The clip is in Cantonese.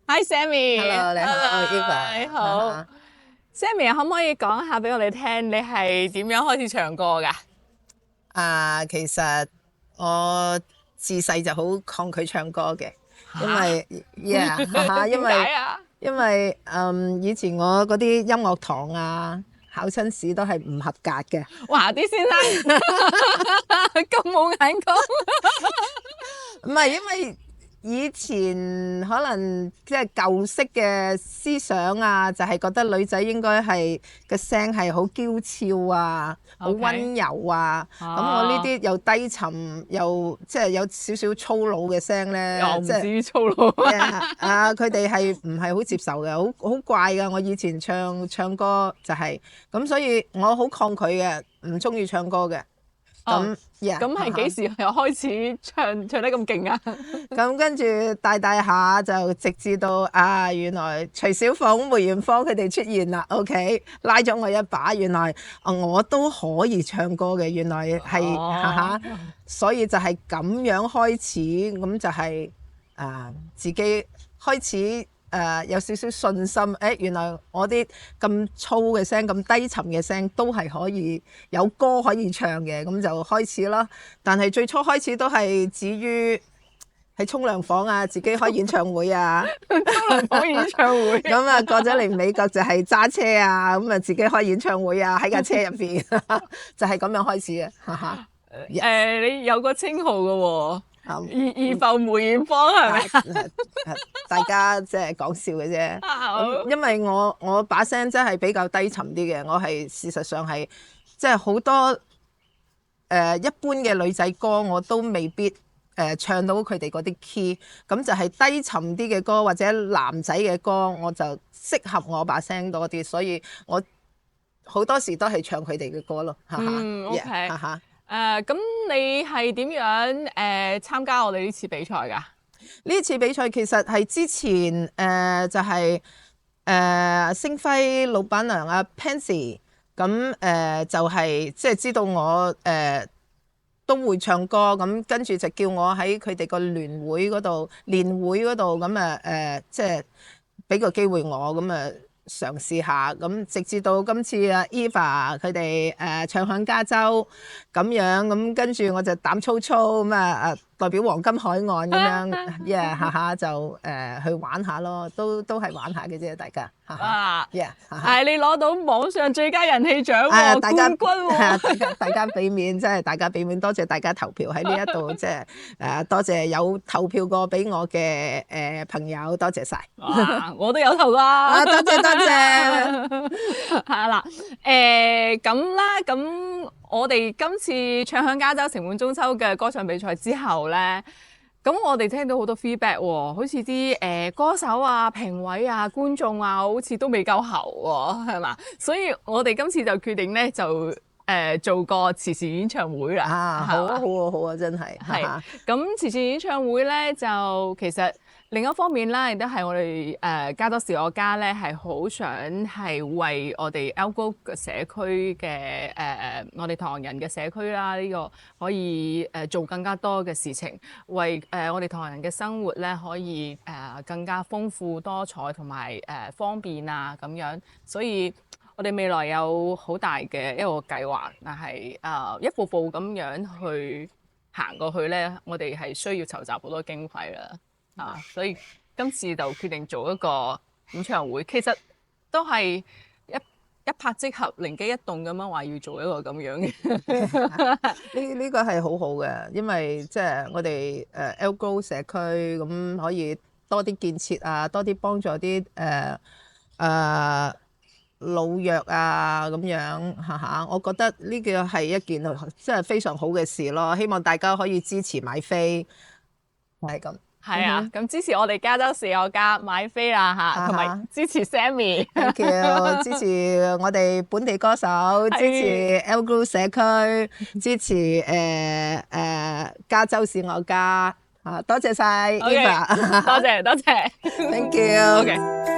Hi Sammy。Hello， 你好 Eva。你好。Sammy， 可唔可以講下俾我哋聽，你係點樣開始唱歌噶？其實我自細就好抗拒唱歌嘅，因為因為以前我嗰啲音樂堂啊，考親試都係唔合格嘅。哇！啲先生咁冇眼光。唔係因為以前可能即係舊式嘅思想啊，就係覺得女仔應該係個聲係好嬌俏啊，好溫柔啊。咁我呢啲又低沉又即係有少少粗魯嘅聲咧，又唔至於粗魯。佢哋係唔係好接受嘅，好怪㗎。我以前唱歌就係咁，所以我好抗拒嘅，唔中意唱歌嘅。咁係幾時又開始唱得咁勁啊？咁跟住大下就直至到原來徐小鳳、梅艷芳佢哋出現啦。OK， 拉咗我一把，原來我都可以唱歌嘅，原來係所以就係咁樣開始，咁就係自己開始有少少信心。原來我啲咁粗嘅聲、咁低沉嘅聲都係可以有歌可以唱嘅，咁就開始啦。但係最初開始都係止於喺沖涼房啊，自己開演唱會啊，沖涼房演唱會。咁啊過咗嚟美國就係揸車啊，咁啊自己開演唱會啊，喺架車入邊就係咁樣開始嘅。你有個稱號嘅喎。二埠梅艷芳係咪？大家即係講笑嘅啫。因為我把聲真係比較低沉啲嘅，我係事實上係即係好多一般嘅女仔歌我都未必唱到佢哋嗰啲 key， 咁就係低沉啲嘅歌或者男仔嘅歌我就適合我把聲多啲，所以我好多時都係唱佢哋嘅歌咯。OK。咁你係點樣參加我哋呢次比賽㗎？呢次比賽其實係之前就係星輝老闆娘阿 Pansy， 咁就係即係知道我都會唱歌，咁跟住就叫我喺佢哋個聯會嗰度咁即係俾個機會我咁嘗試下，咁直至到今次Eva 佢哋唱響加州咁樣，咁跟住我就膽粗粗咁代表黃金海岸咁樣下下就去玩下咯，都係玩下嘅啫，大家你攞到網上最佳人氣獎喎，冠軍喎。大家俾面，真係大家俾面，多謝大家投票喺呢一度，即係多謝有投票過俾我嘅朋友，多謝晒。我都有投㗎。多謝。係啦，咁啦，咁我哋今次唱響加州城滿中秋嘅歌唱比賽之後咧，咁我哋聽到好多 feedback 喎，好似啲歌手啊、評委啊、觀眾啊，好似都未夠喉喎，係嘛？所以我哋今次就決定咧就做個慈善演唱會啦。好啊，真係。係，咁慈善演唱會咧就其實。另一方面啦，亦都係我哋加多士我家咧，係好想係為我哋 Elgo 嘅社區嘅我哋唐人嘅社區啦，呢個可以做更加多嘅事情，為我哋唐人嘅生活咧可以更加豐富多彩同埋方便啊咁樣，所以我哋未來有好大嘅一個計劃，但係一步步咁樣去行過去咧，我哋係需要籌集好多經費啦。所以今次就決定做一個演唱會，其實都係一拍即合、靈機一動咁樣話要做一個咁樣嘅。呢個係好好嘅，因為即係我哋Elgo 社區咁可以多啲建設啊，多啲幫助啲老弱啊咁樣我覺得呢個係一件即係非常好嘅事咯。希望大家可以支持買飛，係咁。係啊，咁支持我哋加州士我家買飛啦同埋支持 Sammy。Thank you， 支持我哋本地歌手，支持 Elgo 社區，支持加州士我家多謝晒 Eva， 多謝。Thank you。